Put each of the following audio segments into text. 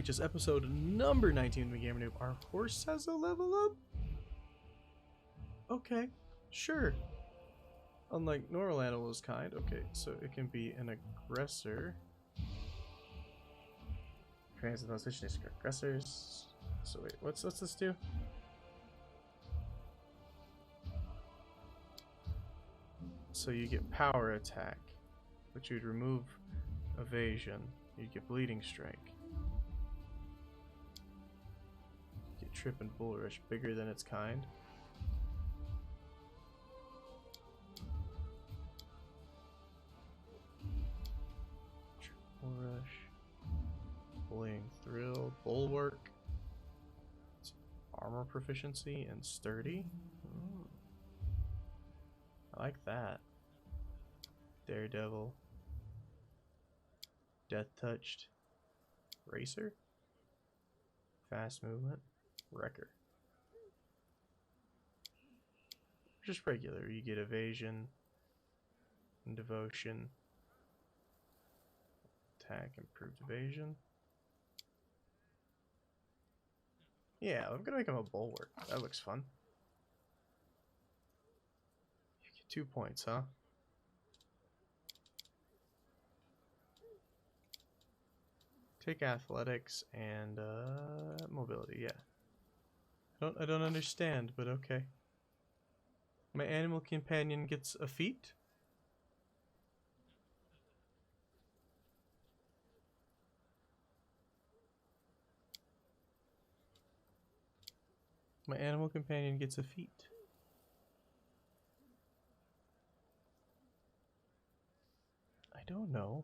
Just episode number 19 of GamerKnoob. Our horse has a level up? Okay, sure. Unlike normal animals kind. Okay, so it can be an aggressor. Creates those issues for aggressors. So wait, what's this do? So you get power attack, but you'd remove evasion. You'd get bleeding strike. Get trip and bull rush, bigger than its kind. Trip, bull rush, bullying thrill, bulwark. It's armor proficiency and sturdy. I like that. Daredevil. Death touched. Racer. Fast movement. Wrecker. Just regular. You get evasion and devotion. Attack, improved evasion. Yeah, I'm gonna make him a bulwark. That looks fun. You get 2 points, huh? Take athletics and mobility, yeah. I don't understand, but okay. My animal companion gets a feat? My animal companion gets a feat. I don't know.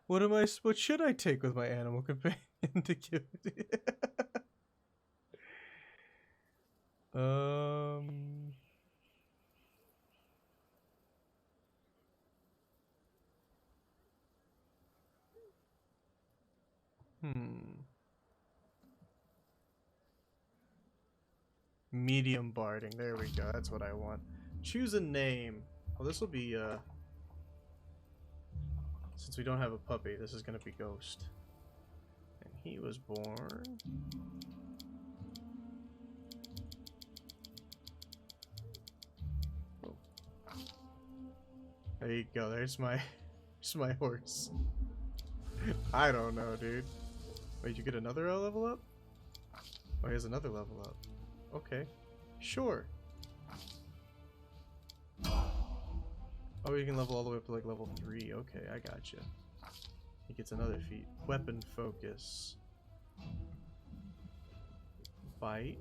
What should I take with my animal companion to give it? Medium barding. There we go. That's what I want. Choose a name. Oh, this will be since we don't have a puppy, this is gonna be Ghost. And he was born. Oh. There you go, there's my horse. I don't know, dude. Wait, you get another level up? Oh, he has another level up. Okay. Sure. Oh, you can level all the way up to like level 3. Okay, I gotcha. He gets another feat. Weapon focus. Bite.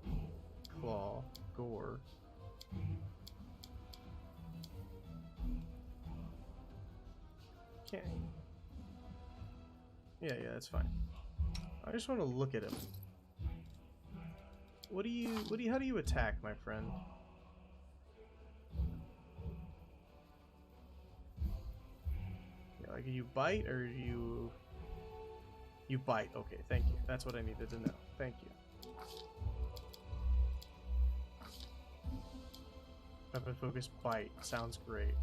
Claw. Gore. Can't. Yeah, that's fine. I just want to look at him. How do you attack, my friend? Like, you bite or you bite? Okay, thank you. That's what I needed to know. Thank you. Weapon focus bite sounds great.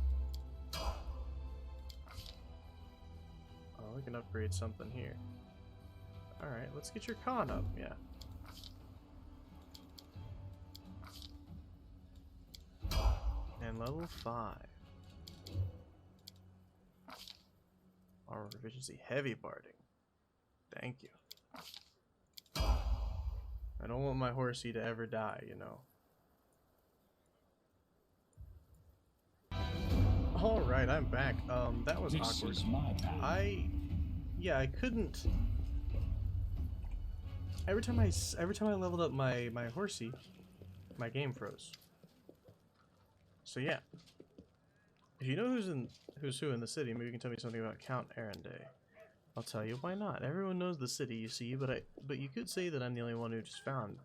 Oh, we can upgrade something here. All right, let's get your con up. Yeah. And level 5. Armor proficiency, heavy barding. Thank you. I don't want my horsey to ever die, you know. Alright, I'm back. That was awkward. I couldn't. Every time I leveled up my horsey, my game froze. So yeah. If you know who's who in the city, maybe you can tell me something about Count Arendelle. I'll tell you why not. Everyone knows the city, you see, but you could say that I'm the only one who just found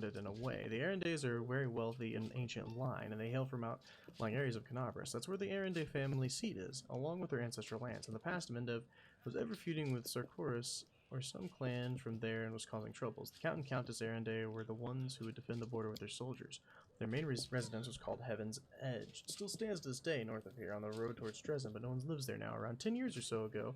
it in a way. The Arendelles are very wealthy and ancient line, and they hail from outlying areas of Canabras. That's where the Arendelle family seat is, along with their ancestral lands. In the past, Mendev was ever feuding with Sarkoris or some clan from there and was causing troubles. The Count and Countess Arendelle were the ones who would defend the border with their soldiers. Their main residence was called Heaven's Edge. It still stands to this day north of here on the road towards Dresden, but no one lives there now. Around 10 years or so ago,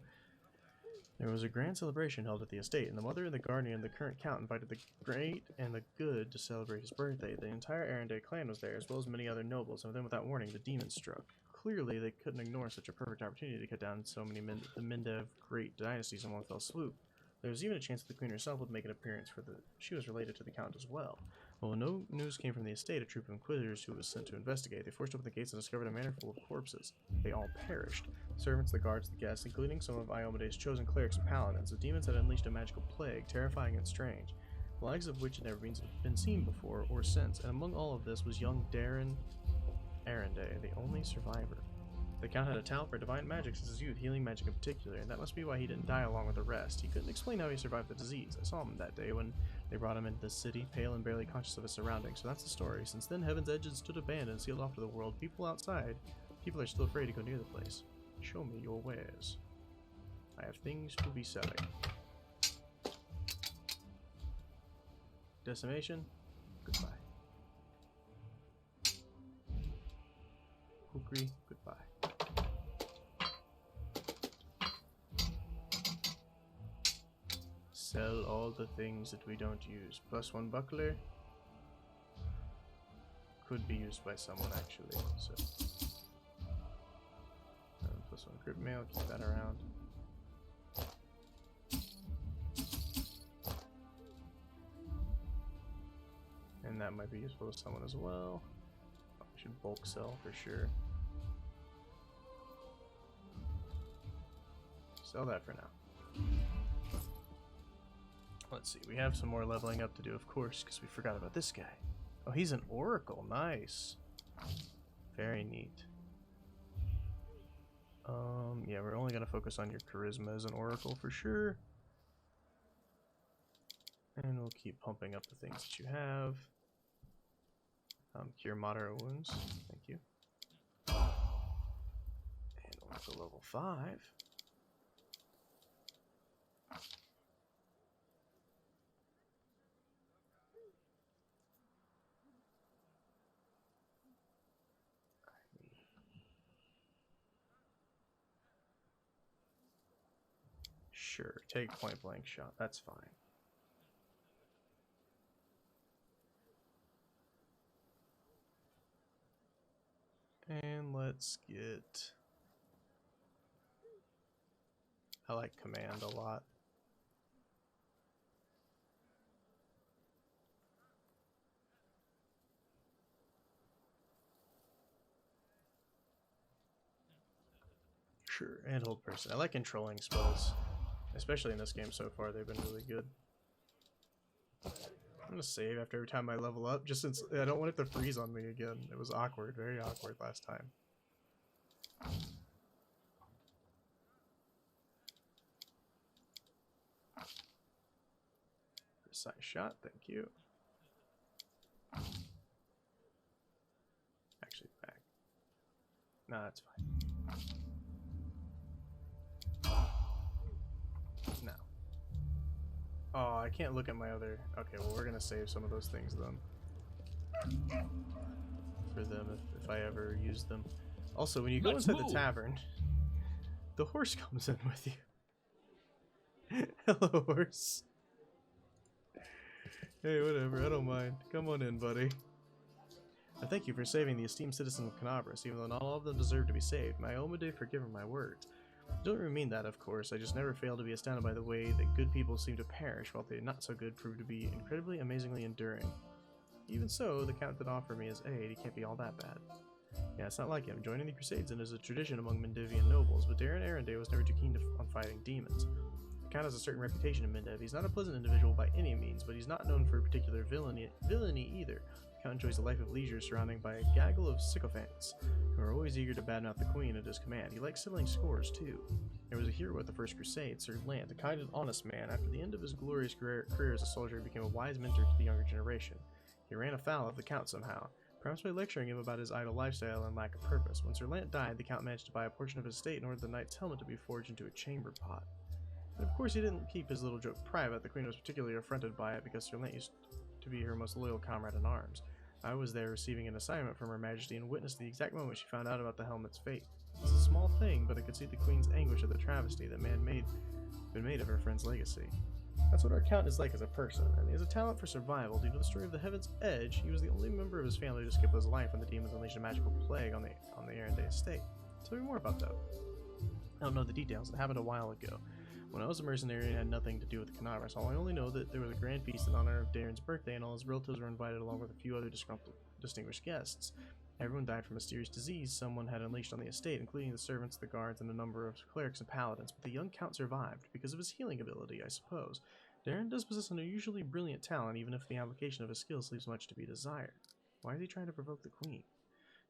There was a grand celebration held at the estate, and the mother and the guardian of the current count invited the great and the good to celebrate his birthday. The entire Arendelle clan was there, as well as many other nobles, and then without warning, the demons struck. Clearly, they couldn't ignore such a perfect opportunity to cut down so many the Mendev great dynasties in one fell swoop. There was even a chance that the queen herself would make an appearance, for she was related to the count as well. When no news came from the estate, a troop of inquisitors who was sent to investigate. They forced open the gates and discovered a manor full of corpses. They all perished. The servants, the guards, the guests, including some of Iomede's chosen clerics and paladins. The demons had unleashed a magical plague, terrifying and strange, the likes of which had never been seen before or since, and among all of this was young Darren Arendelle, the only survivor. The count had a talent for divine magic since his youth, healing magic in particular, and that must be why he didn't die along with the rest. He couldn't explain how he survived the disease. I saw him that day when they brought him into the city, pale and barely conscious of his surroundings. So that's the story. Since then, Heaven's Edge had stood abandoned, sealed off to the world. People outside, people are still afraid to go near the place. Show me your wares. I have things to be selling. Decimation, goodbye. Kukri, goodbye. Sell all the things that we don't use. +1 buckler could be used by someone actually. So +1 grip mail, keep that around. And that might be useful to someone as well. I should bulk sell for sure. Sell that for now. Let's see, we have some more leveling up to do, of course, because we forgot about this guy. Oh, he's an oracle. Nice. Very neat. Yeah, we're only going to focus on your charisma as an oracle for sure. And we'll keep pumping up the things that you have. Cure moderate wounds. Thank you. And oracle level 5. Sure, take point blank shot, that's fine. And let's get... I like command a lot. Sure, and hold person. I like controlling spells. Especially in this game so far, they've been really good. I'm gonna save after every time I level up, just since I don't want it to freeze on me again. It was awkward, very awkward last time. Precise shot, thank you. Actually, back. Nah, that's fine. No. Oh, I can't look at my other... Okay, well, we're gonna save some of those things then. For them, if I ever use them. Also, when you go inside the tavern, the horse comes in with you. Hello, horse. Hey, whatever, I don't mind. Come on in, buddy. I thank you for saving the esteemed citizens of Canabras, even though not all of them deserve to be saved. My Omade forgive my words. I don't really mean that, of course. I just never fail to be astounded by the way that good people seem to perish, while the not so good prove to be incredibly, amazingly enduring. Even so, the count that offered me his aid, he can't be all that bad. Yeah, it's not like him. Joining the Crusades is a tradition among Mendevian nobles, but Darren Arendelle was never too keen on fighting demons. The count has a certain reputation in Mendev. He's not a pleasant individual by any means, but he's not known for particular villainy either. The count enjoys a life of leisure surrounded by a gaggle of sycophants, who are always eager to badmouth the queen at his command. He likes settling scores, too. There was a hero at the First Crusade, Sir Lant, a kind and honest man. After the end of his glorious career as a soldier, he became a wise mentor to the younger generation. He ran afoul of the count somehow, perhaps by lecturing him about his idle lifestyle and lack of purpose. When Sir Lant died, the count managed to buy a portion of his estate and ordered the knight's helmet to be forged into a chamber pot. But of course he didn't keep his little joke private. The queen was particularly affronted by it because Sir Lant used to be her most loyal comrade in arms. I was there receiving an assignment from Her Majesty and witnessed the exact moment she found out about the helmet's fate. It's a small thing, but I could see the queen's anguish at the travesty that man made been made of her friend's legacy. That's what our Count is like as a person, and he has a talent for survival. Due to the story of the Heaven's Edge, he was the only member of his family to skip his life when the demons unleashed a magical plague on the Erendale estate. Tell me more about that. I don't know the details. It happened a while ago. When I was a mercenary, it had nothing to do with the Canaveras. I only know that there was a grand feast in honor of Darren's birthday, and all his relatives were invited along with a few other distinguished guests. Everyone died from a mysterious disease someone had unleashed on the estate, including the servants, the guards, and a number of clerics and paladins. But the young Count survived, because of his healing ability, I suppose. Darren does possess an unusually brilliant talent, even if the application of his skills leaves much to be desired. Why is he trying to provoke the Queen?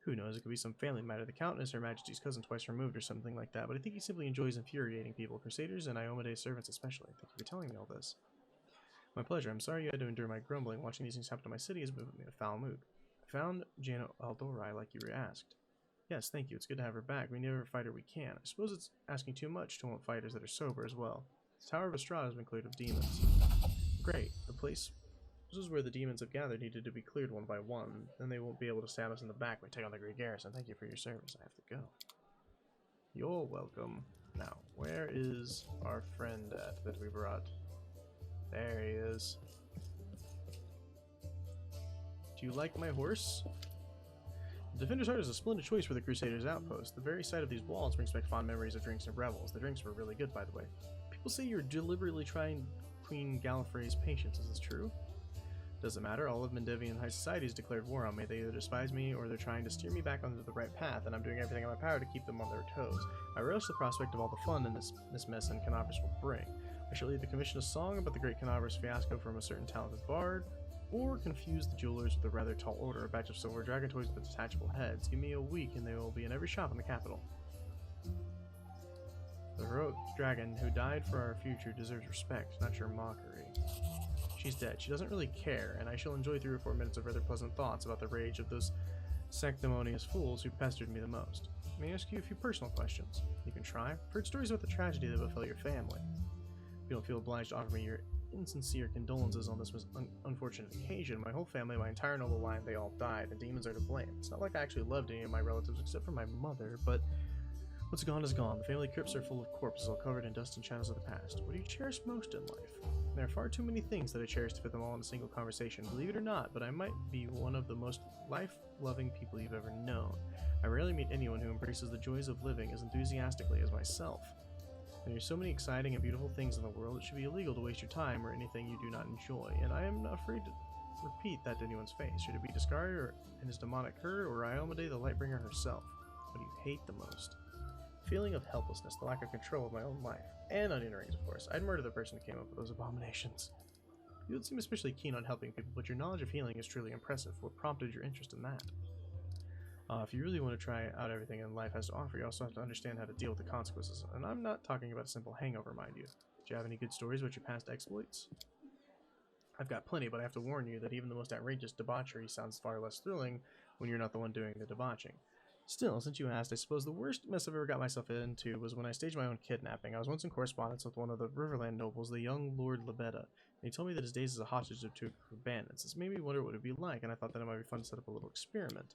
Who knows, it could be some family matter. The Count is Her Majesty's cousin twice removed or something like that, but I think he simply enjoys infuriating people, Crusaders and Iomede's servants especially. Thank you for telling me all this. My pleasure. I'm sorry you had to endure my grumbling. Watching these things happen to my city has put me in a foul mood. I found Jana Aldorai like you were asked. Yes, thank you. It's good to have her back. We need every fighter we can. I suppose it's asking too much to want fighters that are sober as well. The Tower of Estrada has been cleared of demons. Great. The place... This is where the demons have gathered needed to be cleared one by one. Then they won't be able to stab us in the back when we take on the Great Garrison. Thank you for your service. I have to go. You're welcome. Now, where is our friend at that we brought? There he is. Do you like my horse? The Defender's Heart is a splendid choice for the Crusaders' outpost. The very sight of these walls brings back fond memories of drinks and revels. The drinks were really good, by the way. People say you're deliberately trying Queen Gallifrey's patience. Is this true? Doesn't matter, all of Mendevian high society has declared war on me. They either despise me or they're trying to steer me back onto the right path, and I'm doing everything in my power to keep them on their toes. I relish the prospect of all the fun in this mess and Canaveras will bring. I shall either commission a song about the great Canaveras fiasco from a certain talented bard, or confuse the jewelers with a rather tall order, a batch of silver dragon toys with detachable heads. Give me a week and they will be in every shop in the capital. The heroic dragon who died for our future deserves respect, not your mockery. She's dead. She doesn't really care, and I shall enjoy 3 or 4 minutes of rather pleasant thoughts about the rage of those sanctimonious fools who pestered me the most. May I ask you a few personal questions? You can try. I've heard stories about the tragedy that befell your family. If you don't feel obliged to offer me your insincere condolences on this unfortunate occasion, my whole family, my entire noble line, they all died, and demons are to blame. It's not like I actually loved any of my relatives except for my mother, but what's gone is gone. The family crypts are full of corpses, all covered in dust and shadows of the past. What do you cherish most in life? There are far too many things that I cherish to fit them all in a single conversation. Believe it or not, but I might be one of the most life-loving people you've ever known. I rarely meet anyone who embraces the joys of living as enthusiastically as myself. There are so many exciting and beautiful things in the world, it should be illegal to waste your time or anything you do not enjoy, and I am not afraid to repeat that to anyone's face. Should it be Discard and his demonic herd, or Iomade, the Lightbringer herself? What do you hate the most? Feeling of helplessness, the lack of control of my own life, and onion rings, of course. I'd murder the person who came up with those abominations. You don't seem especially keen on helping people, but your knowledge of healing is truly impressive. What prompted your interest in that? If you really want to try out everything in life has to offer, you also have to understand how to deal with the consequences. And I'm not talking about a simple hangover, mind you. Do you have any good stories about your past exploits? I've got plenty, but I have to warn you that even the most outrageous debauchery sounds far less thrilling when you're not the one doing the debauching. Still, since you asked, I suppose the worst mess I've ever got myself into was when I staged my own kidnapping. I was once in correspondence with one of the Riverland nobles, the young Lord Lebeda, and he told me that his days as a hostage of 2 group of bandits. This made me wonder what it would be like, and I thought that it might be fun to set up a little experiment.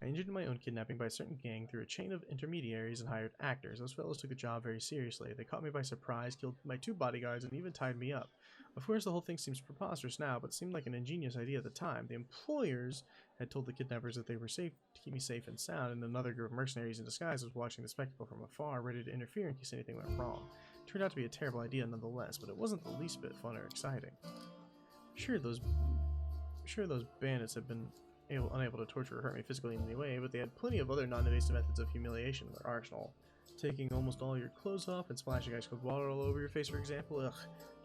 I engineered my own kidnapping by a certain gang through a chain of intermediaries and hired actors. Those fellows took the job very seriously. They caught me by surprise, killed my 2 bodyguards, and even tied me up. Of course, the whole thing seems preposterous now, but seemed like an ingenious idea at the time. The employers had told the kidnappers that they were safe to keep me safe and sound, and another group of mercenaries in disguise was watching the spectacle from afar, ready to interfere in case anything went wrong. It turned out to be a terrible idea nonetheless, but it wasn't the least bit fun or exciting. Sure, those bandits had been unable to torture or hurt me physically in any way, but they had plenty of other non-invasive methods of humiliation in their arsenal. Taking almost all your clothes off and splashing ice cold water all over your face, for example. Ugh,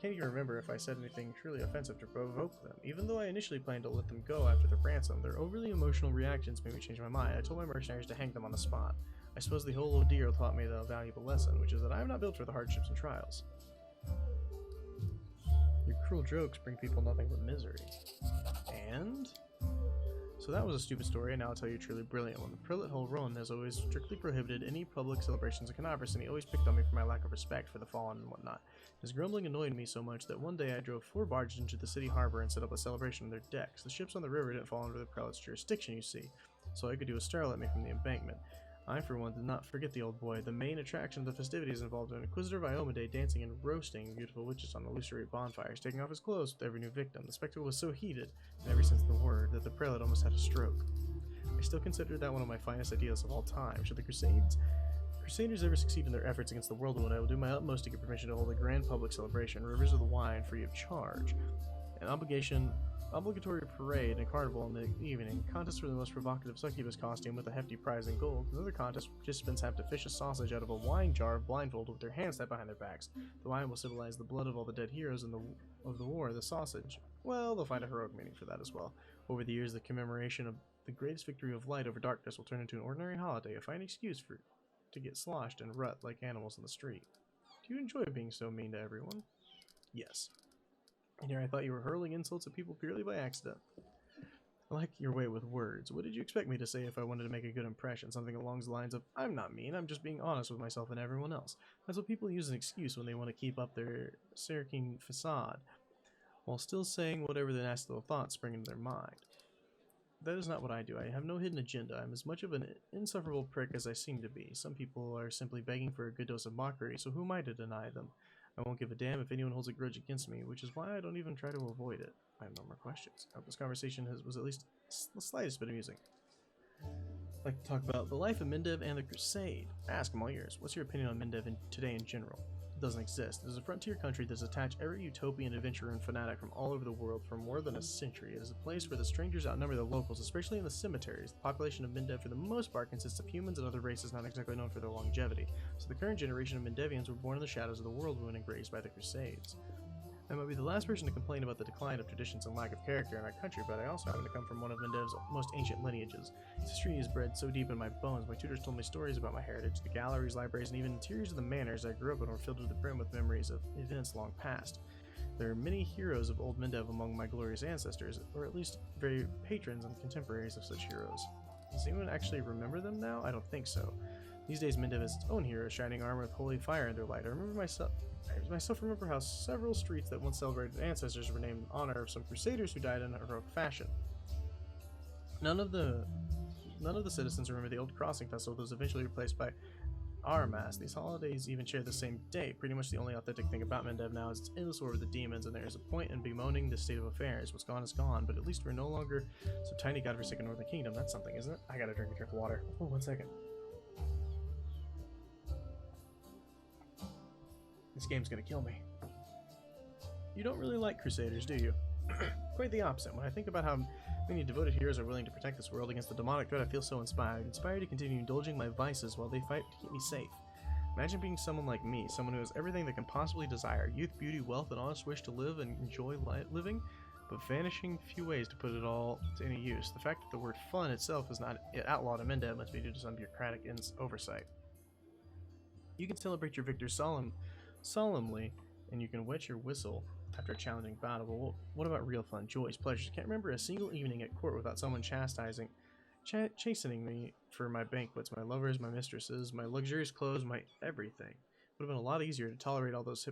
can't even remember if I said anything truly offensive to provoke them. Even though I initially planned to let them go after the ransom, their overly emotional reactions made me change my mind. I told my mercenaries to hang them on the spot. I suppose the whole ordeal taught me the valuable lesson, which is that I am not built for the hardships and trials. Your cruel jokes bring people nothing but misery. And? So that was a stupid story, and now I'll tell you a truly brilliant one. The prelate Holron has always strictly prohibited any public celebrations of Canaveras, and he always picked on me for my lack of respect for the fallen and whatnot. His grumbling annoyed me so much that one day I drove 4 barges into the city harbor and set up a celebration on their decks. The ships on the river didn't fall under the prelate's jurisdiction, you see, so I could do a starlet me from the embankment. I, for one, did not forget the old boy. The main attraction of the festivities involved an Inquisitor Iomade dancing and roasting beautiful witches on illusory bonfires, taking off his clothes with every new victim. The spectacle was so heated, in every sense of the word, that the prelate almost had a stroke. I still consider that one of my finest ideas of all time. Should the Crusaders ever succeed in their efforts against the Worldwound, I will do my utmost to get permission to hold a grand public celebration, rivers of the wine free of charge, an obligatory parade and carnival in the evening, contests for the most provocative succubus costume with a hefty prize in gold. Another contest, participants have to fish a sausage out of a wine jar blindfolded with their hands tied behind their backs. The wine will symbolize the blood of all the dead heroes of the war. The sausage, well, they'll find a heroic meaning for that as well. Over the years, the commemoration of the greatest victory of light over darkness will turn into an ordinary holiday, a fine excuse to get sloshed and rut like animals in the street. Do you enjoy being so mean to everyone? Yes. And here I thought you were hurling insults at people purely by accident. I like your way with words. What did you expect me to say if I wanted to make a good impression? Something along the lines of, I'm not mean, I'm just being honest with myself and everyone else. That's what people use as an excuse when they want to keep up their Serkine facade, while still saying whatever the nasty little thoughts spring into their mind. That is not what I do. I have no hidden agenda. I'm as much of an insufferable prick as I seem to be. Some people are simply begging for a good dose of mockery, so who am I to deny them? I won't give a damn if anyone holds a grudge against me, which is why I don't even try to avoid it. I have no more questions. I hope this conversation was at least the slightest bit amusing. I'd like to talk about the life of Mendev and the Crusade. Ask, I'm all ears. What's your opinion on Mendev today in general? It doesn't exist. It is a frontier country that has attached every utopian adventurer and fanatic from all over the world for more than a century. It is a place where the strangers outnumber the locals, especially in the cemeteries. The population of Mendev, for the most part, consists of humans and other races not exactly known for their longevity. So the current generation of Mendevians were born in the shadows of the Worldwound and raised by the Crusades. I might be the last person to complain about the decline of traditions and lack of character in our country, but I also happen to come from one of Mendev's most ancient lineages. Its history is bred so deep in my bones. My tutors told me stories about my heritage. The galleries, libraries, and even interiors of the manors I grew up in were filled to the brim with memories of events long past. There are many heroes of old Mendev among my glorious ancestors, or at least very patrons and contemporaries of such heroes. Does anyone actually remember them now? I don't think so. These days, Mendev has its own heroes, shining armor with holy fire in their light. I myself remember how several streets that once celebrated ancestors were named in honor of some crusaders who died in a heroic fashion. None of the citizens remember the old crossing festival that was eventually replaced by Armas. These holidays even share the same day. Pretty much the only authentic thing about Mendev now is its endless war with the demons, and there is a point in bemoaning the state of affairs. What's gone is gone, but at least we're no longer some tiny godforsaken northern kingdom. That's something, isn't it? I gotta drink of water. Oh, 1 second. This game's gonna kill me. You don't really like Crusaders, do you? Quite the opposite. When I think about how many devoted heroes are willing to protect this world against the demonic threat, I feel so inspired to continue indulging my vices while they fight to keep me safe. Imagine being someone like me, someone who has everything they can possibly desire: youth, beauty, wealth, and honest wish to live and enjoy living, but vanishing few ways to put it all to any use. The fact that the word fun itself is not outlawed in Mendev must be due to some bureaucratic oversight. You can celebrate your victors solemnly, and you can wet your whistle after a challenging battle. But what about real fun, joys, pleasures? Can't remember a single evening at court without someone chastening me for my banquets, my lovers, my mistresses, my luxurious clothes, my everything. Would have been a lot easier to tolerate all those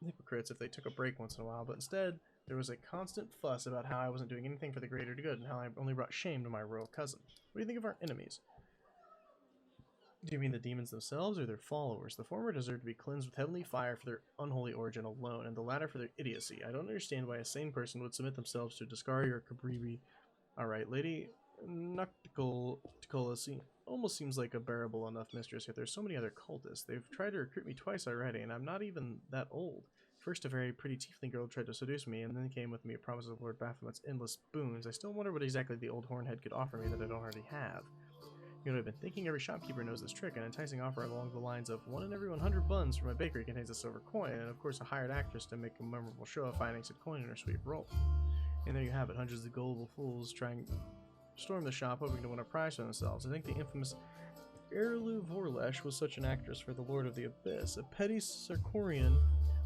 hypocrites if they took a break once in a while, but instead there was a constant fuss about how I wasn't doing anything for the greater good and how I only brought shame to my royal cousin. What do you think of our enemies? Do you mean the demons themselves or their followers? The former deserve to be cleansed with heavenly fire for their unholy origin alone, and the latter for their idiocy. I don't understand why a sane person would submit themselves to Discari or Cabribi. Alright, Lady Nocticola almost seems like a bearable enough mistress, yet there's so many other cultists. They've tried to recruit me twice already, and I'm not even that old. First, a very pretty tiefling girl tried to seduce me, and then came with me a promise of Lord Baphomet's endless boons. I still wonder what exactly the old hornhead could offer me that I don't already have. You know what I've been thinking? Every shopkeeper knows this trick. An enticing offer along the lines of 1 in every 100 buns from my bakery contains a silver coin, and of course a hired actress to make a memorable show of finding said coin in her sweet roll. And there you have it, hundreds of gullible fools trying to storm the shop hoping to win a prize for themselves. I think the infamous Erlu Vorlesh was such an actress for the Lord of the Abyss, a petty Circorian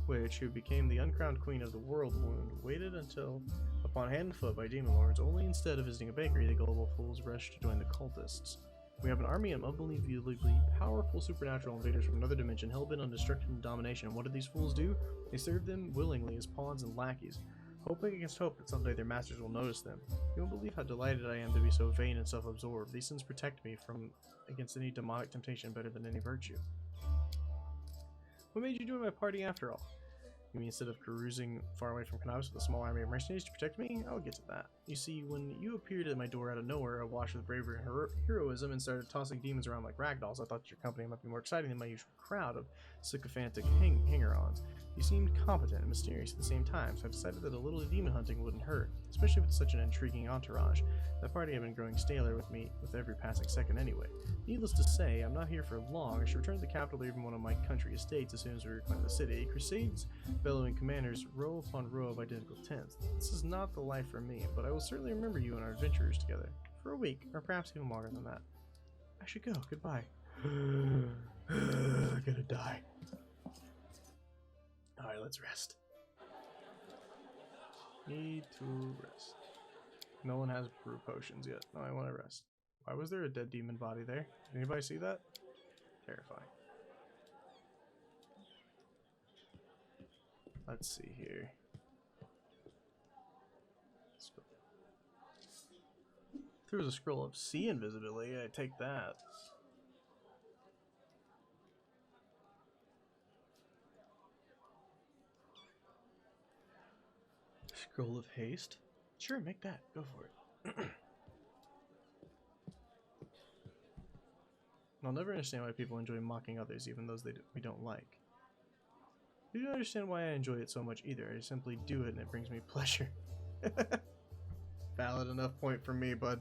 witch who became the uncrowned queen of the Worldwound, waited until upon hand and foot by demon lords. Only instead of visiting a bakery, the gullible fools rushed to join the cultists. We have an army of unbelievably powerful supernatural invaders from another dimension, hell-bent on destruction and domination. And what did these fools do? They served them willingly as pawns and lackeys. hoping against hope that someday their masters will notice them. You won't believe how delighted I am to be so vain and self-absorbed. These sins protect me from against any demonic temptation better than any virtue. What made you join my party after all? You mean instead of cruising far away from Cannabis with a small army of mercenaries to protect me? I'll get to that. You see, when you appeared at my door out of nowhere, awash with bravery and heroism, and started tossing demons around like ragdolls, I thought your company might be more exciting than my usual crowd of sycophantic hanger-ons. You seemed competent and mysterious at the same time, so I decided that a little demon hunting wouldn't hurt, especially with such an intriguing entourage. That party had been growing staler with me with every passing second anyway. Needless to say, I'm not here for long. I should return to the capital or even one of my country estates as soon as we reclaim the city. Crusades, bellowing commanders, row upon row of identical tents. This is not the life for me, but I will certainly remember you and our adventures together. For a week, or perhaps even longer than that. I should go. Goodbye. I'm gonna die. Alright, let's rest. Need to rest. No one has brew potions yet. No, I want to rest. Why was there a dead demon body there? Did anybody see that? Terrifying. Let's see here. There was a scroll of sea invisibility. I take that. Scroll of haste. Sure, make that. Go for it. I'll never understand why people enjoy mocking others, even those we don't like. You don't understand why I enjoy it so much either. I simply do it and it brings me pleasure. Valid enough point for me, bud.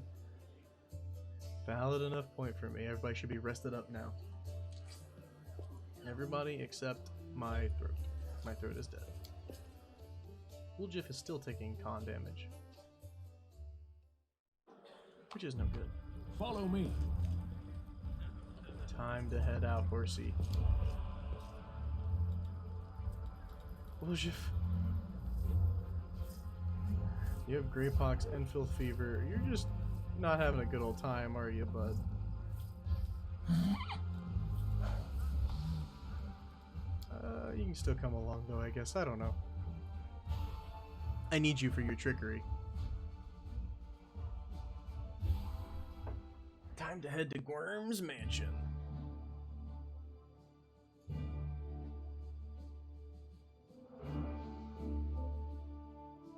Valid enough point for me. Everybody should be rested up now. Everybody except my throat. My throat is dead. Wooljiff is still taking con damage, which is no good. Follow me. Time to head out, horsey. Wooljiff. You have greypox and filth fever. You're just not having a good old time, are you, bud? You can still come along, though, I guess. I don't know. I need you for your trickery. Time to head to Gwyrm's mansion.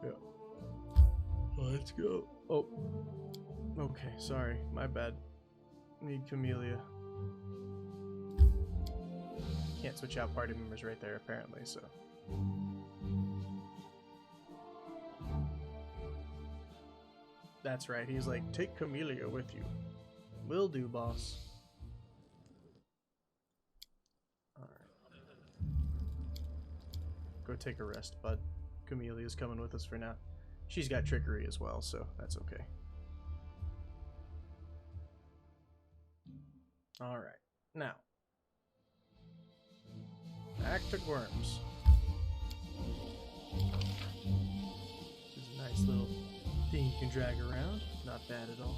Yeah. Let's go. Oh. Okay, sorry. My bad. Need Camellia. Can't switch out party members right there, apparently, so. That's right, he's like, take Camellia with you. Will do, boss. Alright. Go take a rest, bud. Camellia's coming with us for now. She's got trickery as well, so that's okay. Alright, now. Back to Gwyrm's. This is a nice little thing you can drag around. Not bad at all.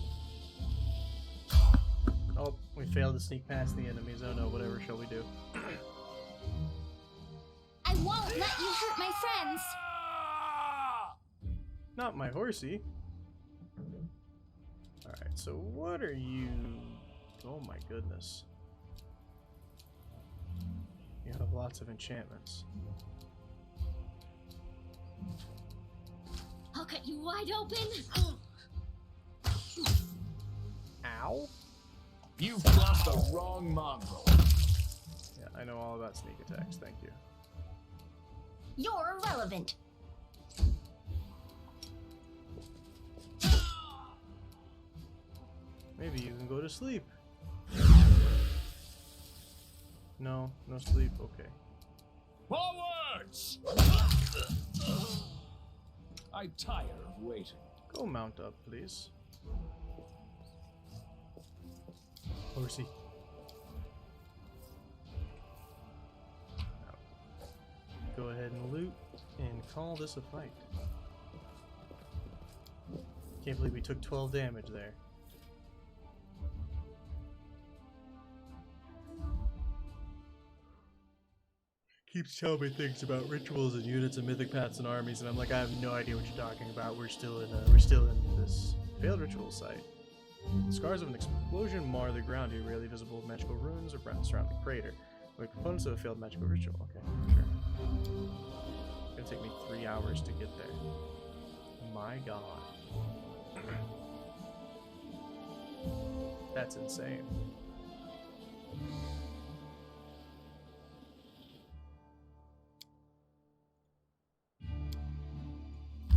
Oh, we failed to sneak past the enemies. Oh no, whatever shall we do? I won't let you hurt my friends! Not my horsey. Alright, so what are you... Oh my goodness. You have lots of enchantments. I'll cut you wide open! Ow? You've got the wrong mongrel. Yeah, I know all about sneak attacks, thank you. You're irrelevant! Maybe you can go to sleep. No, no sleep, okay. Forwards! I tire of waiting. Go mount up, please. Horsey. Now, go ahead and loot and call this a fight. Can't believe we took 12 damage there. keeps telling me things about rituals and units and mythic paths and armies, and I'm like, I have no idea what you're talking about. We're still in this failed ritual site. Scars of an explosion mar the ground here, rarely visible magical runes or surround the crater. Like components of a failed magical ritual. Okay, sure. It's gonna take me 3 hours to get there. My god. That's insane.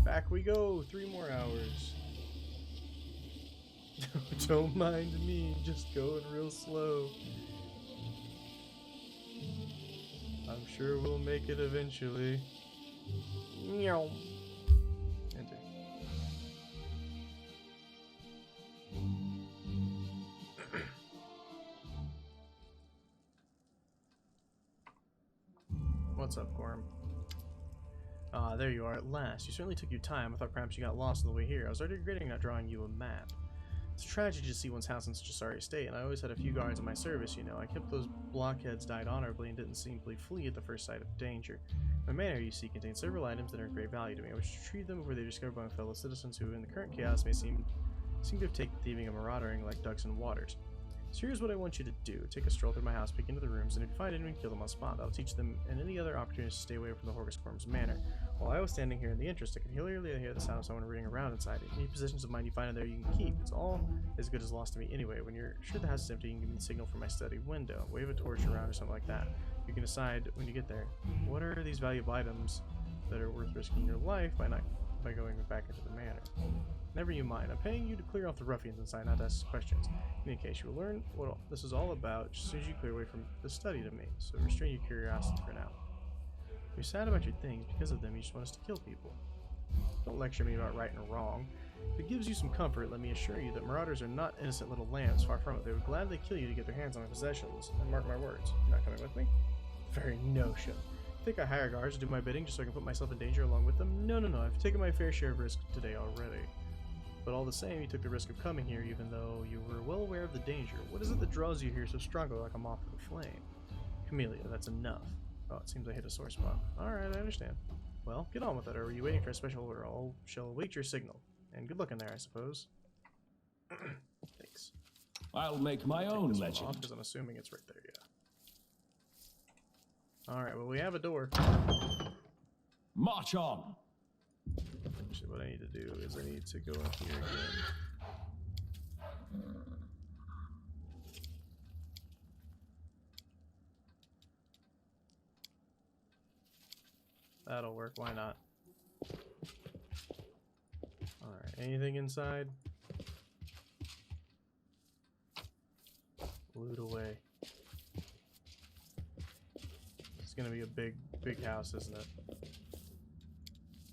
Back we go, 3 more hours. Don't mind me, just going real slow. I'm sure we'll make it eventually. Meow. Enter. What's up, Gorm? Ah, there you are at last. You certainly took your time. I thought perhaps you got lost on the way here. I was already regretting not drawing you a map. It's a tragedy to see one's house in such a sorry state, and I always had a few guards in my service, you know. I kept those blockheads died honorably and didn't simply flee at the first sight of danger. My manor, you see, contains several items that are of great value to me. I wish to retrieve them before they're discovered by my fellow citizens who, in the current chaos, may seem to have taken thieving and marauding like ducks in waters. So here's what I want you to do. Take a stroll through my house, peek into the rooms, and if you find anyone, kill them on spot. That'll teach them and any other opportunities to stay away from the Horgescorm's manor. While I was standing here in the interest, I could clearly hear the sound of someone ringing around inside it. Any possessions of mine you find in there you can keep. It's all as good as lost to me anyway. When you're sure the house is empty, you can give me the signal from my study window. Wave a torch around or something like that. You can decide when you get there, what are these valuable items that are worth risking your life by going back into the manor. Never you mind. I'm paying you to clear off the ruffians inside, not to ask questions. In any case, you will learn what this is all about just as soon as you clear away from the study to me. So restrain your curiosity for now. You're sad about your things. Because of them, you just want us to kill people. Don't lecture me about right and wrong. If it gives you some comfort, let me assure you that marauders are not innocent little lambs. Far from it. They would gladly kill you to get their hands on my possessions. And mark my words, you're not coming with me? Very notion. Think I hire guards to do my bidding just so I can put myself in danger along with them? No, no, no. I've taken my fair share of risk today already. But all the same, you took the risk of coming here even though you were well aware of the danger. What is it that draws you here so strongly like a moth to the flame? Camellia, that's enough. Oh, it seems I hit a sore spot. Alright, I understand. Well, get on with it, or are you waiting for a special order? I shall await your signal. And good luck in there, I suppose. Thanks. I'll make my own legend. Because I'm assuming it's right there, yeah. Alright, well, we have a door. March on! Actually, what I need to do is I need to go up here again. That'll work, why not? Alright, anything inside? Loot away. It's gonna be a big house, isn't it?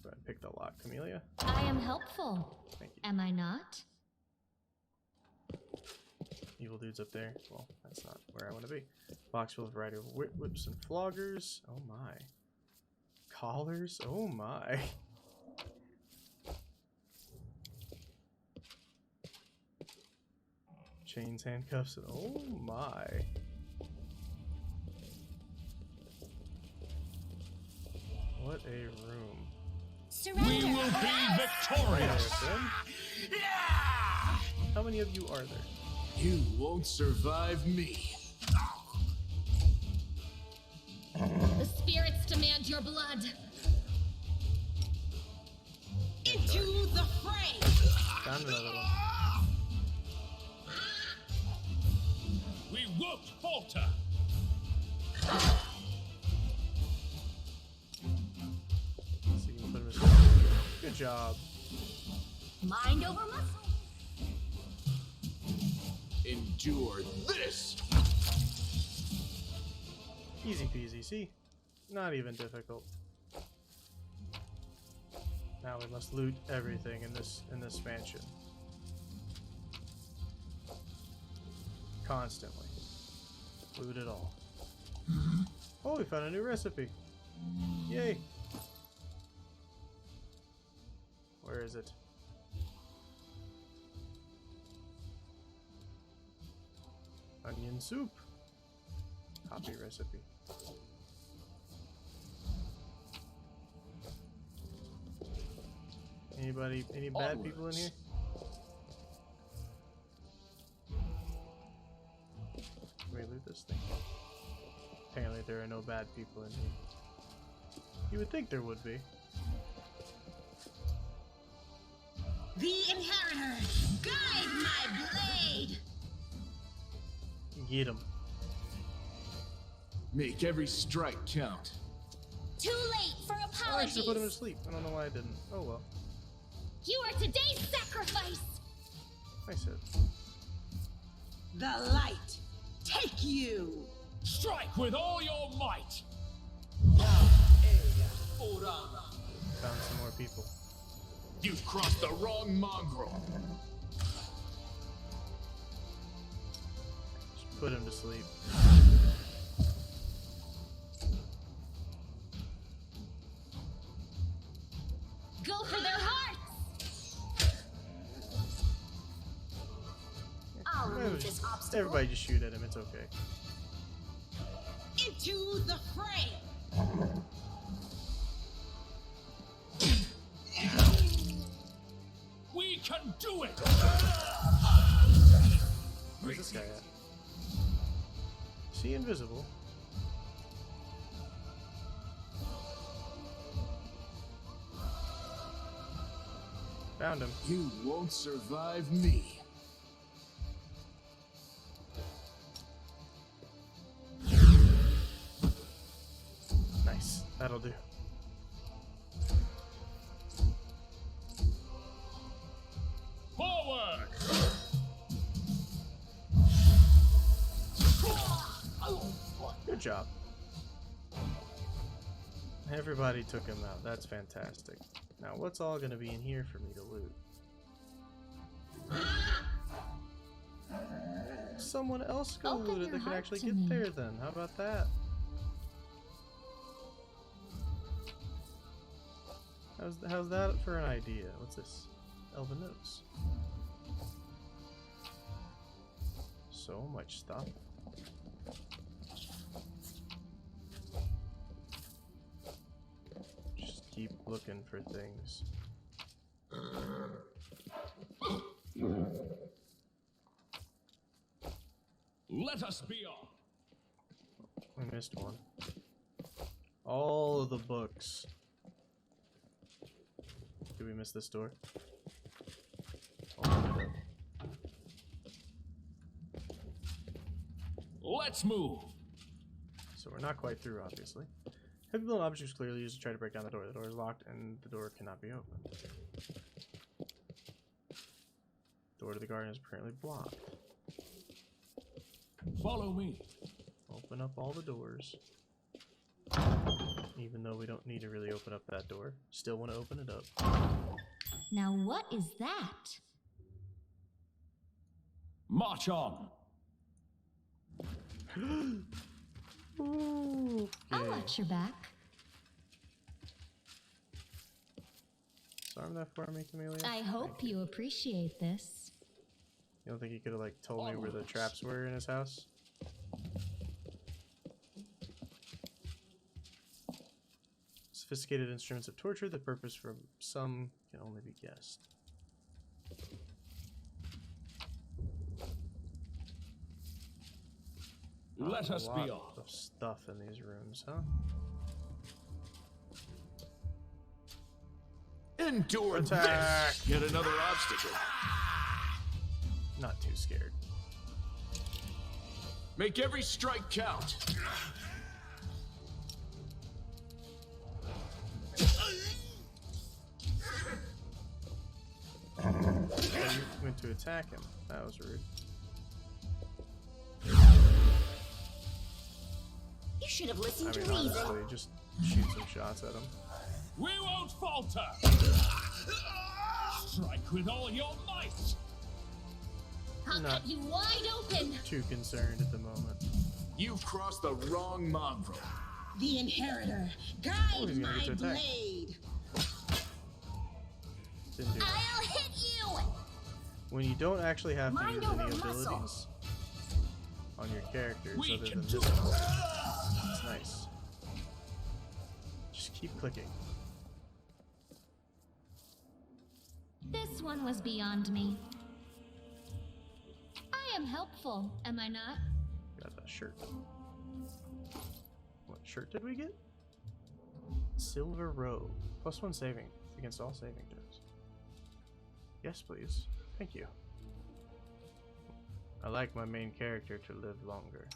Go ahead and pick the lock. Camellia? I am helpful. Thank you. Am I not? Evil dudes up there. Well, that's not where I want to be. Box full of a variety of whips and floggers. Oh my. Collars? Oh my. Chains, handcuffs, and oh my. What a room. Surrender. We will be victorious! How many of you are there? You won't survive me. The spirits demand your blood. Into the fray! Found another one. We won't falter! So you can put him in. Good job. Mind over muscle. Endure this! Easy peasy, see? Not even difficult. Now we must loot everything in this mansion. Constantly. Loot it all. Oh, we found a new recipe. Yay! Where is it? Onion soup. Copy recipe. Any bad people in here? Can we loot this thing? Apparently there are no bad people in here. You would think there would be. The inheritor, guide my blade. Get him. Make every strike count. Too late for Oh, I should have put him to apologies. sleep. I don't know why I didn't. Oh well. You are today's sacrifice. I said. The light, take you! Strike with all your might. Found some more people. You've crossed the wrong mongrel. Just put him to sleep. Go for their hearts. I'll remove this obstacle. Everybody just shoot at him. It's okay. Into the fray! We can do it. Where's this guy at? Is he invisible? Found him. You won't survive me. Nice. That'll do. Forward. Good job. Everybody took him out. That's fantastic. Now, what's all going to be in here for me to loot? Someone else go Open loot it your that can heart actually to get me. there then. How about that? How's that for an idea? What's this? Elven notes. So much stuff. Just keep looking for things. Let us be off. I missed one. All of the books. Did we miss this door? Open it up. Let's move. So we're not quite through, obviously. Heavy blown objects clearly used to try to break down the door. The door is locked and the door cannot be opened. The door to the garden is apparently blocked. Follow me. Open up all the doors. Even though we don't need to really open up that door. Still want to open it up. Now what is that? March on. Ooh, I'll okay. watch your back. Disarm that for me, Camellia. I hope you appreciate this. You don't think he could have like told me where the traps were in his house? Sophisticated instruments of torture. The purpose from some can only be guessed. Let us be A lot off. of stuff in these rooms, huh? Endure Attack. this. Yet another obstacle. Not too scared. Make every strike count. Oh, you went to attack him. That was rude. You should have I listened mean, to reason. honestly, just shoot some shots at him. We won't falter. Strike with all your might. I'll Not- cut you wide open. Too concerned at the moment. You've crossed the wrong mongrel. The inheritor, Oh, guide he's gonna my get to attack. blade! Didn't do that. I'll hit you. When you don't actually have to Mind use any over muscle. abilities on your characters We other can than do this it. one, it's nice. Just keep clicking. This one was beyond me. I am helpful, am I not? Got that shirt. What shirt did we get? Silver robe. +1 saving against all saving throws. Yes, please. Thank you. I like my main character to live longer.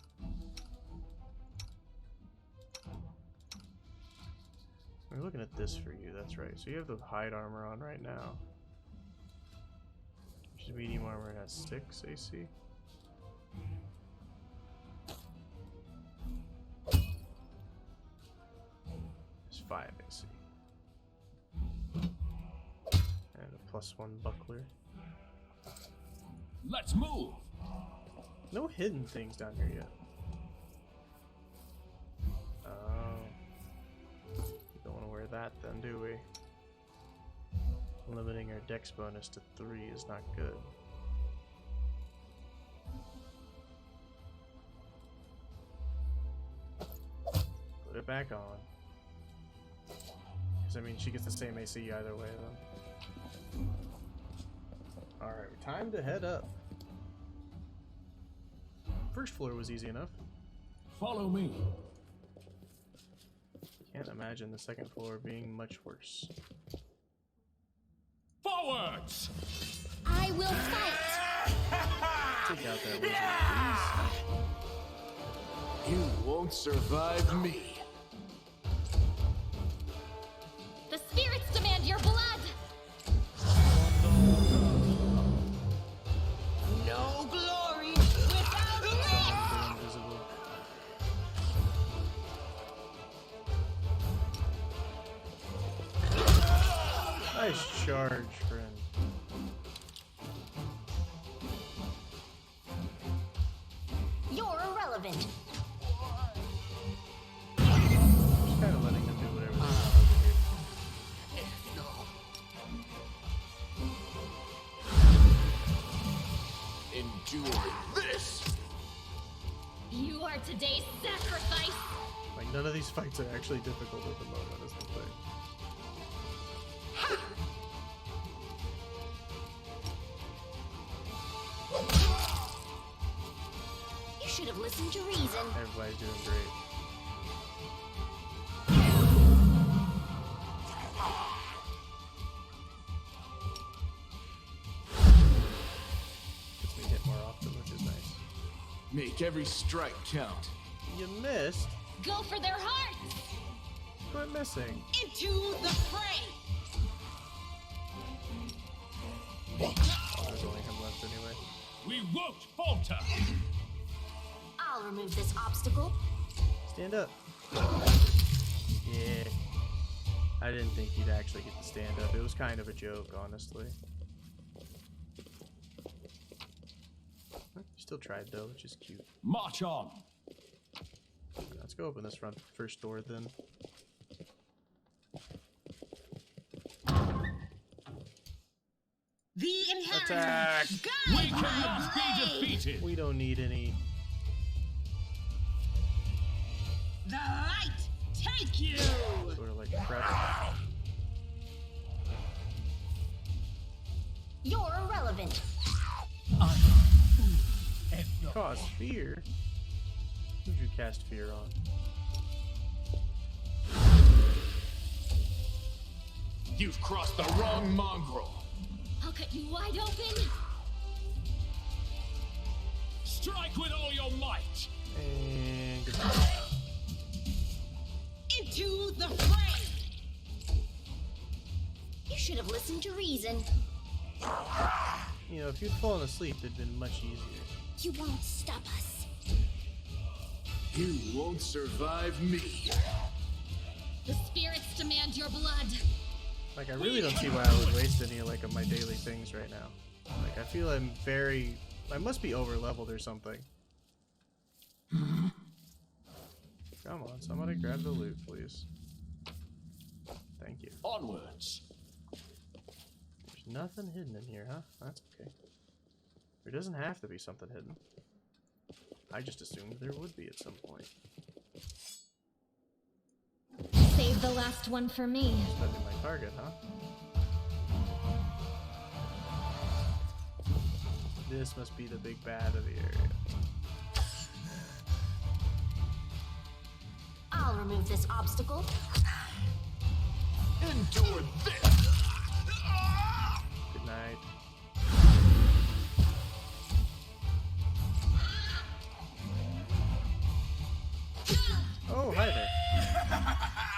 We're looking at this for you, that's right. So you have the hide armor on right now. Which is medium armor and has 6 AC. It's 5 AC. And a +1 buckler. Let's move. No hidden things down here yet. Oh. We don't want to wear that then, do we? Limiting our dex bonus to 3 is not good. Put it back on. Because I mean, she gets the same AC either way though. Alright, time to head up. First floor was easy enough. Follow me. Can't imagine the second floor being much worse. Forwards! I will fight! Take out that wizard, please. You won't survive me. The spirits demand your blood! No glory without risk! Invisible. Nice charge, friend. You're irrelevant. Just kind of letting them do whatever they want over here. Endure this. You are today's sacrifice! Like, none of these fights are actually difficult at the moment, is the thing. You should have listened to reason. Everybody's doing great. Gets me hit more often, which is nice. Make every strike count. You missed? Go for their hearts! Quit missing. Into the fray! Oh, there's only him left anyway. We won't falter. I'll remove this obstacle. Stand up. Yeah. I didn't think he'd actually get to stand up. It was kind of a joke, honestly. He still tried though, which is cute. March on. Let's go open this first door then. The inheritor! Attack! We Guide cannot my be blade! defeated. We don't need any. The light take you! Sort of like prep. You're irrelevant. Cause fear. Who'd you cast fear on? You've crossed the wrong mongrel. I'll cut you wide open. Strike with all your might. And goodbye. Into the fray! You should have listened to reason. You know, if you'd fallen asleep, it'd been much easier. You won't stop us. You won't survive me. The spirits demand your blood. Like, I really don't see why I would waste any like of my daily things right now. Like, I feel I must be over leveled or something. Come on, somebody grab the loot, please. Thank you. Onwards. There's nothing hidden in here, huh? That's okay. There doesn't have to be something hidden. I just assumed there would be at some point. Save the last one for me. That'd be my target, huh? This must be the big bad of the area. I'll remove this obstacle. Endure this! Good night. Oh, hi there.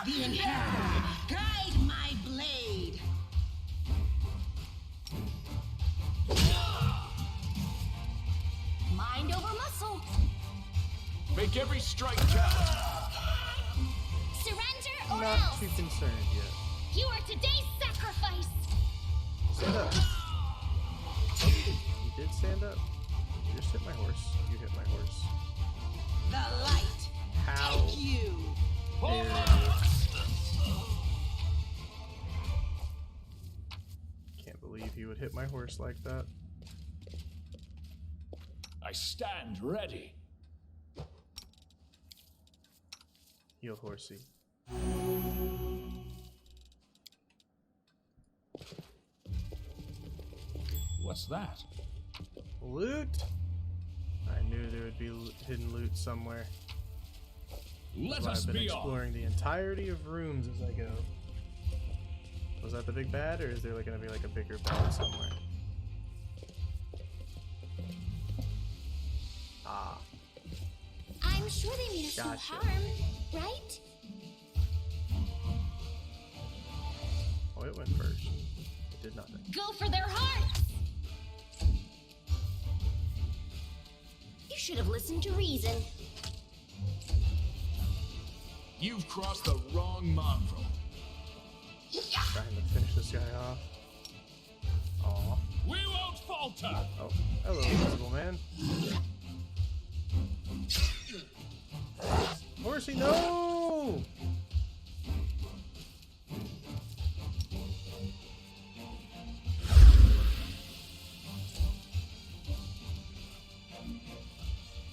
The inheritor, guide my blade. Mind over muscle. Make every strike count! Surrender or Not else. too concerned yet. You are today's sacrifice. Stand up. You did stand up. You just hit my horse. You hit my horse. The light How? take you. dare you? Can't believe he would hit my horse like that. I stand ready. Heal horsey. What's that? Loot? I knew there would be hidden loot somewhere. Let That's why us I've been be off. exploring the entirety of rooms as I go. Was that the big bad, or is there gonna be like a bigger bad somewhere? Ah, I'm sure they mean us no Gotcha. harm, right? oh, it went first. It did nothing. Go for their hearts. You should have listened to reason. You've crossed the wrong mongrel. Trying to finish this guy off. Aw. We won't falter. Oh, hello, invisible man. Horsey, no!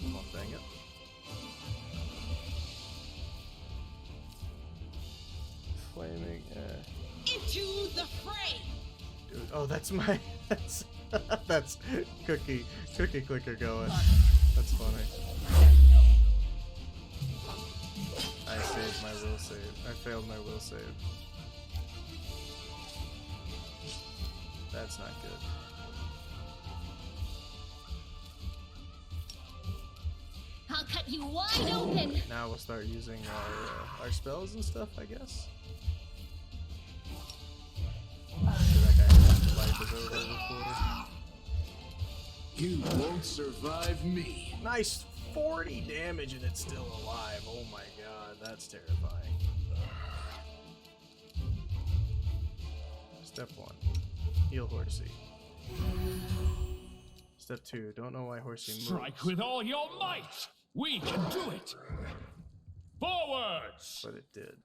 Oh, dang it. Flaming, Into the fray. dude. Oh, that's my, that's cookie clicker going. That's funny. I saved my will save. I failed my will save. That's not good. I'll cut you wide open. Now we'll start using our spells and stuff, I guess. So that guy's life is over before. You won't survive me. Nice 40 damage and it's still alive. Oh my god, that's terrifying. Step 1, heal horsey. Step 2, don't know why horsey moves. Strike with all your might. We can do it. Forwards. But it did.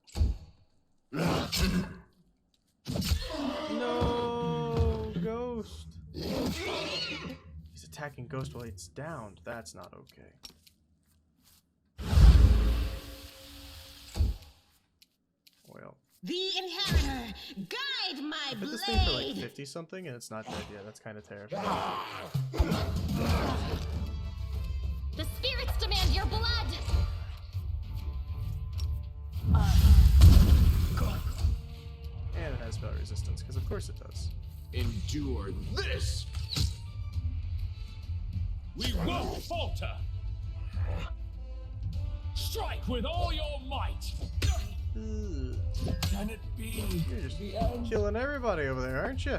No, ghost. He's attacking ghost while it's downed. That's not okay. Well, The inheritor, guide my I put this thing for like blade. 50 something and it's not dead yet. That's kind of terrifying. The spirits demand your blood. And it has spell resistance, because of course it does. Endure this. We won't falter. Strike with all your might. Ugh. Can it be? You're just killing everybody over there, aren't you?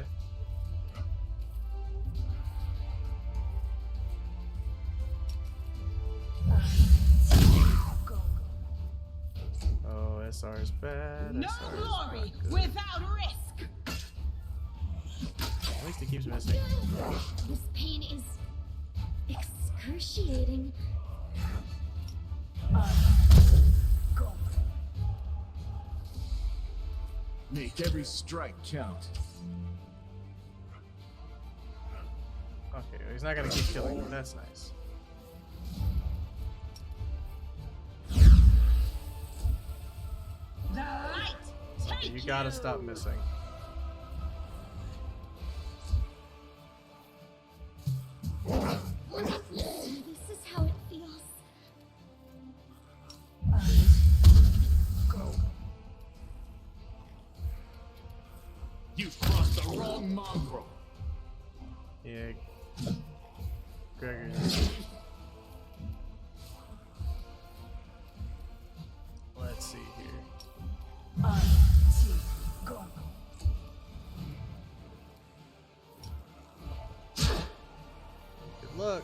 Oh, SR is bad. No SR is glory not good. without risk. At least he keeps missing. This pain is excruciating. Make every strike count. Okay, he's not gonna keep killing me. That's nice. The light take You gotta stop missing. You've crossed the wrong mongrel. Yeah. Gregor. Let's see here. Good luck.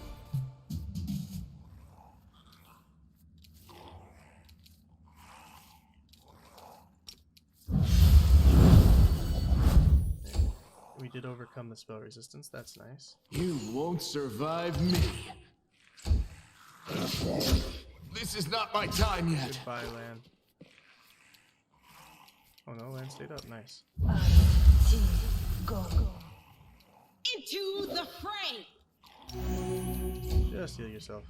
We did overcome the spell resistance. That's nice. You won't survive me. This is not my time yet. Goodbye, land. Oh no, land stayed up. Nice. Into the fray. Just heal yourself.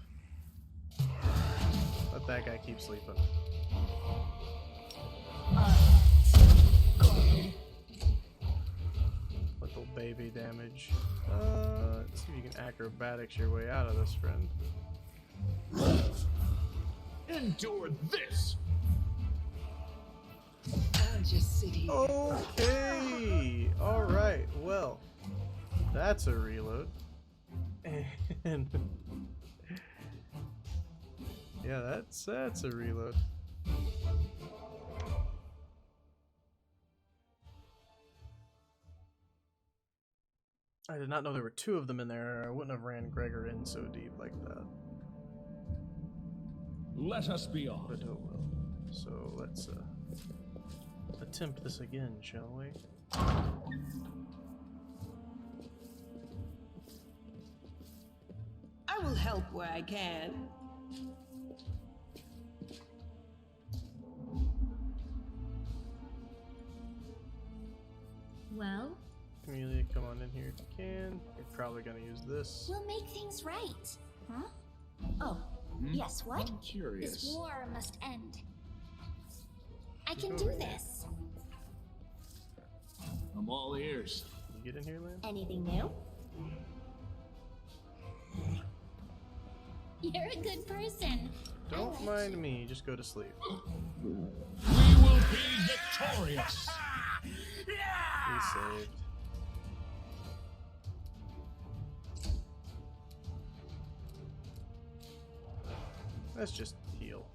Let that guy keep sleeping. Little baby damage. Let's see if you can acrobatics your way out of this, friend. Endure this. Okay. All right. Well, that's a reload. And yeah, that's a reload. I did not know there were two of them in there. I wouldn't have ran Gregor in so deep like that. Let us be off. But oh well. So let's attempt this again, shall we? I will help where I can. Well, Amelia, come on in here if you can. You're probably gonna use this. we'll make things right. Huh? Oh, yes, what? I'm curious. This war must end. I can do this. I'm all ears. You get in here, Lan? Anything new? You're a good person. Don't mind me, just go to sleep. We will be victorious. Be saved. Let's just heal.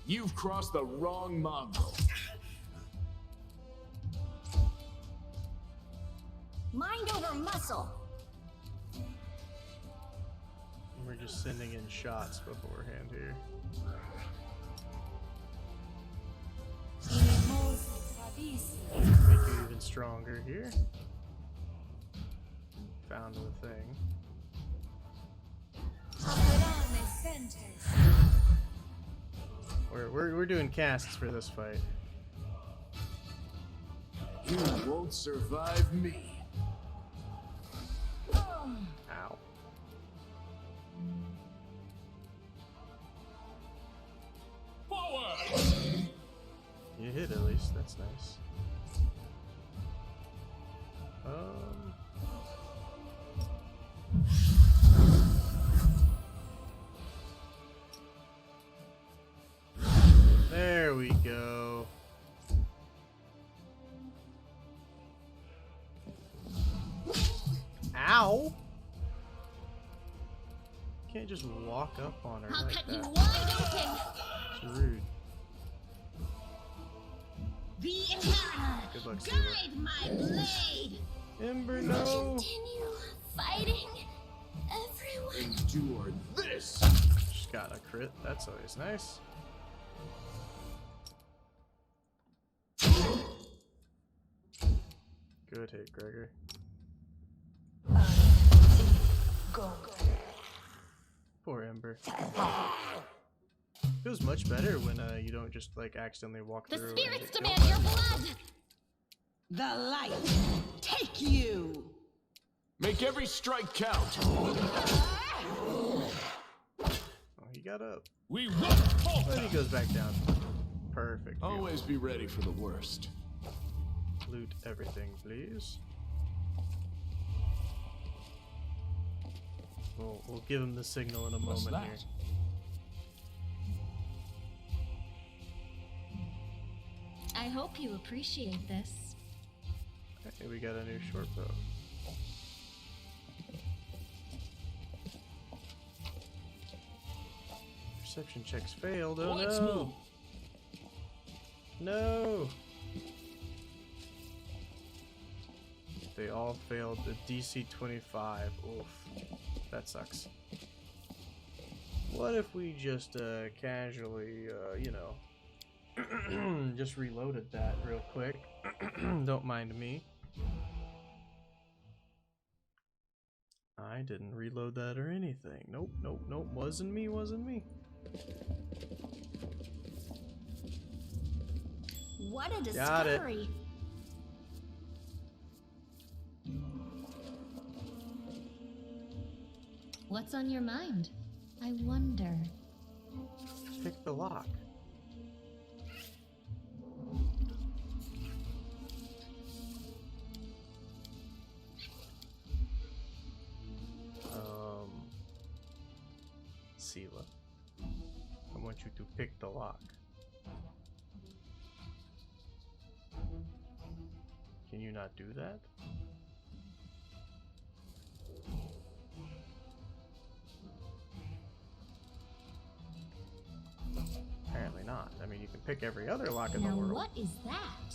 You've crossed the wrong mongrel. Mind over muscle. We're just sending in shots beforehand here. Make you even stronger here. Found the thing. We're doing casts for this fight. You won't survive me. Ow. Forward! You hit at least, that's nice. There we go. Ow! Can't just walk up on her I'll like cut that. you wide open. It's rude. The inheritor. Good luck, Sula. Guide my blade. Ember, no! Continue fighting, everyone. Endure this. Just got a crit. That's always nice. Good hit, Gregor. Poor Ember. Feels much better when you don't just like accidentally walk The through. spirits and get demand killed. your blood. The light. Take you. Make every strike count. Oh, he got up. We won't falter. Then he goes back down. Perfect. Always be ready for the worst. Loot everything, please. We'll give him the signal in a What's moment that? here. I hope you appreciate this. Okay, we got a new short bow. Perception checks failed. Oh Let's no! move. No! They all failed the DC 25. Oof. That sucks. What if we just casually, you know, just reloaded that real quick? Don't mind me. I didn't reload that or anything. Nope, nope, nope. Wasn't me, wasn't me. What a Got it. discovery! What's on your mind? I wonder. Pick the lock. Sela, I want you to pick the lock. Can you not do that? Apparently not. I mean, you can pick every other lock in the Now world. what is that?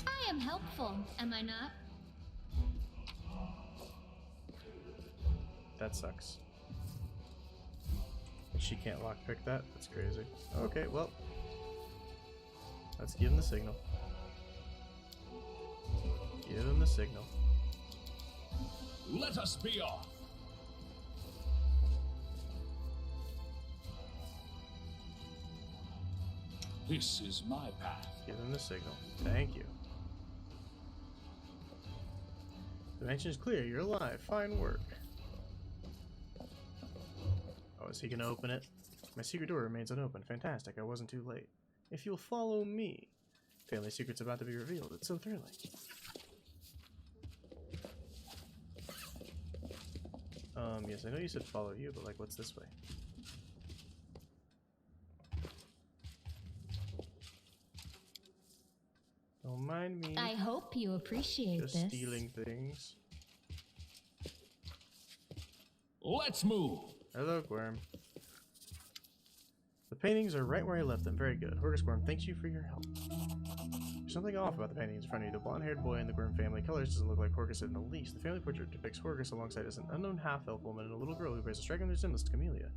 I am helpful, am I not? That sucks. She can't lockpick that? That's crazy. Okay, well. Let's give him the signal. Give him the signal. Let us be off. This is my path. Give him the signal. Thank you. The mansion is clear. You're alive. Fine work. Oh, is he gonna open it? My secret door remains unopened. Fantastic. I wasn't too late. If you'll follow me. Family secret's about to be revealed. It's so thrilling. Yes, I know you said follow you, but like, what's this way? Don't mind me. I hope you appreciate Just this. stealing things. Let's move. Hello, Worm. The paintings are right where I left them. Very good. Horgus Worm, thanks you for your help. There's something off about the paintings in front of you. The blonde-haired boy in the Worm family colors doesn't look like Horgus in the least. The family portrait depicts Horgus alongside as an unknown half-elf woman and a little girl who bears a striking resemblance to Camellia.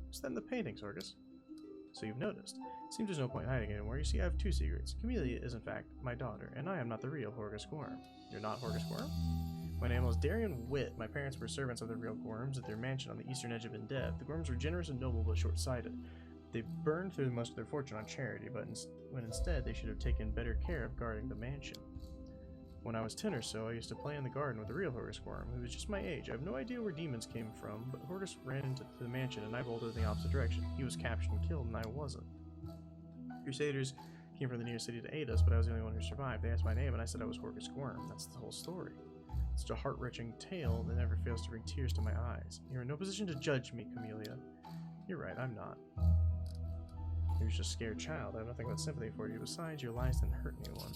What's that in the paintings, Horgus? So you've noticed. Seems there's no point hiding anymore. You see, I have two secrets. Camellia is, in fact, my daughter, and I am not the real Horgus Worm. You're not Horgus Worm? My name was Darian Witt. My parents were servants of the real Gorms at their mansion on the eastern edge of undead. The Gorms were generous and noble, but short-sighted. They burned through most of their fortune on charity, but when instead they should have taken better care of guarding the mansion. When I was 10 or so, I used to play in the garden with the real Horgus Worm, who was just my age. I have no idea where demons came from, but Horgus ran into the mansion and I bolted in the opposite direction. He was captured and killed, and I wasn't. Crusaders came from the nearest city to aid us, but I was the only one who survived. They asked my name, and I said I was Horgus Worm. That's the whole story. Such a heart-wrenching tale that never fails to bring tears to my eyes. You're in no position to judge me, Camellia. You're right, I'm not. You're just a scared child. I have nothing but sympathy for you. Besides, your lies didn't hurt anyone.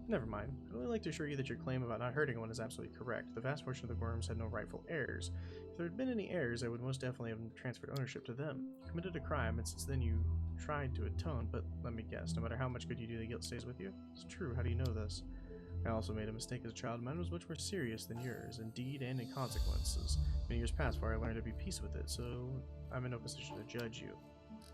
Never mind. I'd only like to assure you that your claim about not hurting anyone is absolutely correct. The vast portion of the Worms had no rightful heirs. If there had been any heirs, I would most definitely have transferred ownership to them. You committed a crime, and since then you tried to atone, but let me guess, no matter how much good you do, the guilt stays with you? It's true. How do you know this? I also made a mistake as a child. Mine was much more serious than yours, in deed and in consequences. Many years passed before I learned to be peace with it, so I'm in no position to judge you.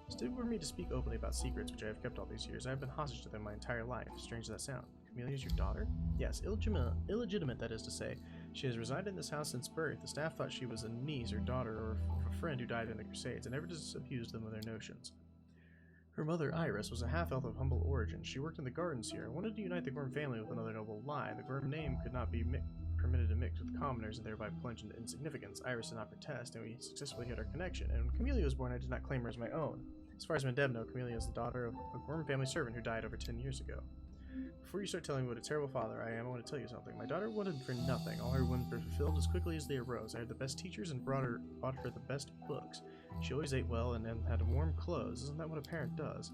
It's difficult for me to speak openly about secrets which I have kept all these years. I have been hostage to them my entire life. Strange as that sound. Camellia is your daughter? Yes, illegitimate, that is to say. She has resided in this house since birth. The staff thought she was a niece or daughter or a friend who died in the Crusades, and never disabused them of their notions. Her mother, Iris, was a half-elf of humble origin. She worked in the gardens here and wanted to unite the Gorm family with another noble line. The Gorm name could not be permitted to mix with commoners and thereby plunge into insignificance. Iris did not protest, and we successfully hid our connection. And when Camellia was born, I did not claim her as my own. As far as Mendeb know, Camellia is the daughter of a Gorm family servant who died over 10 years ago. Before you start telling me what a terrible father I am, I want to tell you something. My daughter wanted for nothing. All her whims were fulfilled as quickly as they arose. I had the best teachers and bought her the best books. She always ate well and had warm clothes. Isn't that what a parent does?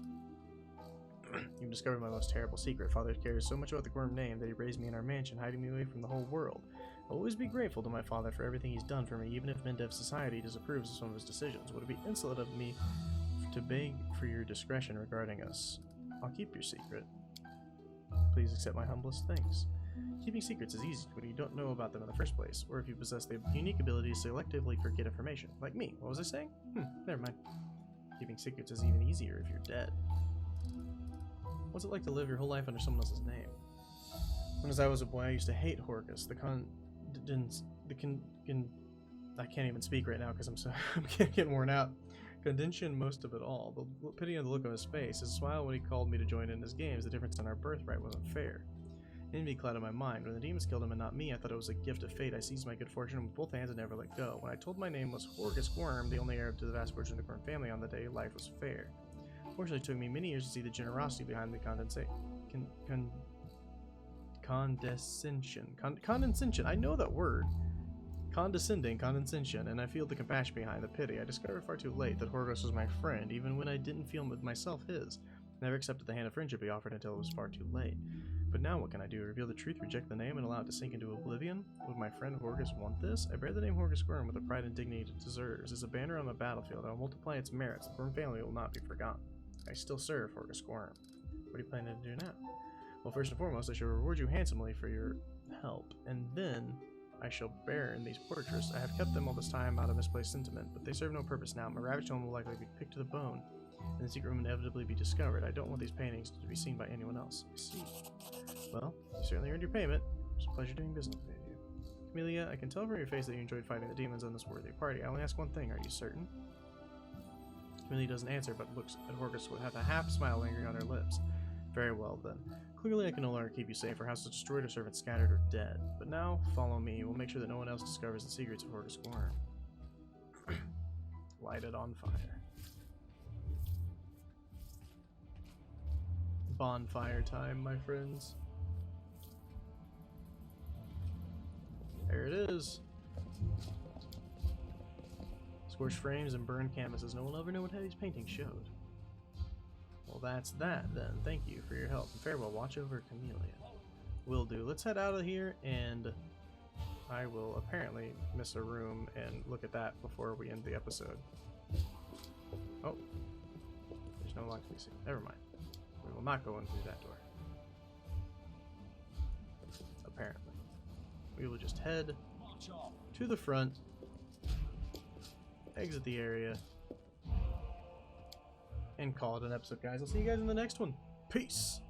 You've discovered my most terrible secret. Father cares so much about the Gorm name that he raised me in our mansion, hiding me away from the whole world. I'll always be grateful to my father for everything he's done for me, even if Mendev society disapproves of some of his decisions. Would it be insolent of me to beg for your discretion regarding us? I'll keep your secret. Please accept my humblest thanks. Keeping secrets is easy when you don't know about them in the first place, or if you possess the unique ability to selectively forget information. Like me. What was I saying? Never mind. Keeping secrets is even easier if you're dead. What's it like to live your whole life under someone else's name? When I was a boy, I used to hate Horcus. I can't even speak right now because I'm getting worn out. Condition most of it all. The pity on the look on his face, his smile when he called me to join in his games, the difference in our birthright wasn't fair. Envy clouded my mind. When the demons killed him and not me, I thought it was a gift of fate. I seized my good fortune with both hands and never let go. When I told my name was Horcus Worm, the only heir to the vast fortune of the Worm family on the day life was fair. Fortunately, it took me many years to see the generosity behind the condescension. I know that word. Condescension, and I feel the compassion behind the pity. I discovered far too late that Horcus was my friend, even when I didn't feel myself his. Never accepted the hand of friendship he offered until it was far too late. But now what can I do? Reveal the truth, reject the name, and allow it to sink into oblivion? Would my friend Horcus want this? I bear the name Horcus Worm with the pride and dignity it deserves. As a banner on the battlefield, I will multiply its merits. The Worm family will not be forgotten. I still serve Horcus Worm. What are you planning to do now? Well, first and foremost, I shall reward you handsomely for your help, and then I shall burn these portraits. I have kept them all this time out of misplaced sentiment, but they serve no purpose now. My ravaged home will likely be picked to the bone, and the secret room inevitably be discovered. I don't want these paintings to be seen by anyone else. I see. Well, you certainly earned your payment. It's a pleasure doing business with you. Camellia, I can tell from your face that you enjoyed fighting the demons on this worthy party. I only ask one thing, are you certain? Camellia doesn't answer, but looks at Horcus with a half smile lingering on her lips. Very well, then. Clearly I can no longer keep you safe. Our house is destroyed, our servants scattered or dead. But now, follow me. We'll make sure that no one else discovers the secrets of Horcus Worm. Light it on fire. Bonfire time, my friends. There it is. Scorched frames and burned canvases. No one will ever know what Hetty's painting showed. Well, that's that then. Thank you for your help. And farewell. Watch over Camellia. Will do. Let's head out of here, and I will apparently miss a room and look at that before we end the episode. Oh. There's no lock to be seen. Never mind. We will not go in through that door. Apparently. We will just head to the front, exit the area, and call it an episode, guys. I'll see you guys in the next one. Peace!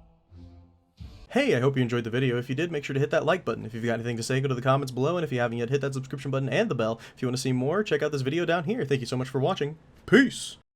Hey, I hope you enjoyed the video. If you did, make sure to hit that like button. If you've got anything to say, go to the comments below, and if you haven't yet, hit that subscription button and the bell. If you want to see more, check out this video down here. Thank you so much for watching. Peace!